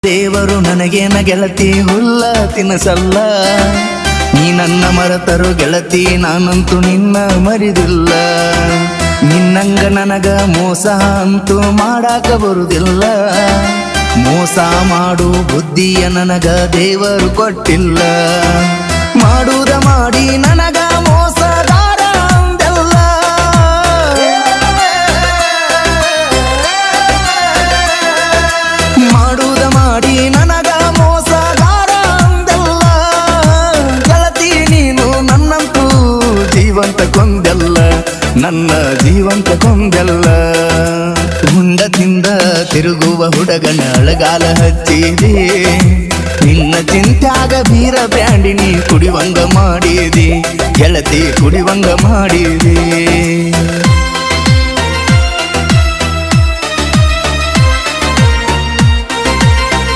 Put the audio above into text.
ದೇವರು ನನಗೇನ ಗೆಳತಿ ಹುಲ್ಲ ತಿನಸಲ್ಲ, ನೀ ನನ್ನ ಮರೆತರು ಗೆಳತಿ ನಾನಂತೂ ನಿನ್ನ ಮರಿದಿಲ್ಲ. ನಿನ್ನಂಗ ನನಗ ಮೋಸ ಅಂತೂ ಮಾಡಾಕ ಬರುದಿಲ್ಲ, ಮೋಸ ಮಾಡು ಬುದ್ಧಿಯ ನನಗ ದೇವರು ಕೊಟ್ಟಿಲ್ಲ. ಮಾಡುವುದ ಮಾಡಿ ನನಗ ಮೋಸಗಾರ ಅಂದೆಲ್ಲ, ಮಾಡುವುದ ಮಾಡಿ ನನಗ ಮೋಸಗಾರ ಅಂದೆಲ್ಲ. ಗೆಳತಿ ನೀನು ನನ್ನಂತೂ ಜೀವಂತ ಕೊಂದೆಲ್ಲ, ನನ್ನ ಜೀವಂತ ಕೊಂದೆಲ್ಲ. ಹುಂಡ ತಿಂದ ತಿರುಗುವ ಹುಡುಗನ ಅಳಗಾಲ ಹಚ್ಚಿದೆ, ನಿನ್ನ ಚಿಂತ್ಯಾಗ ಬೀರ ಬ್ಯಾಂಡಿನಿ ಕುಡಿವಂಗ ಮಾಡಿದೆ ಗೆಳತಿ, ಕುಡಿವಂಗ ಮಾಡಿದೆ.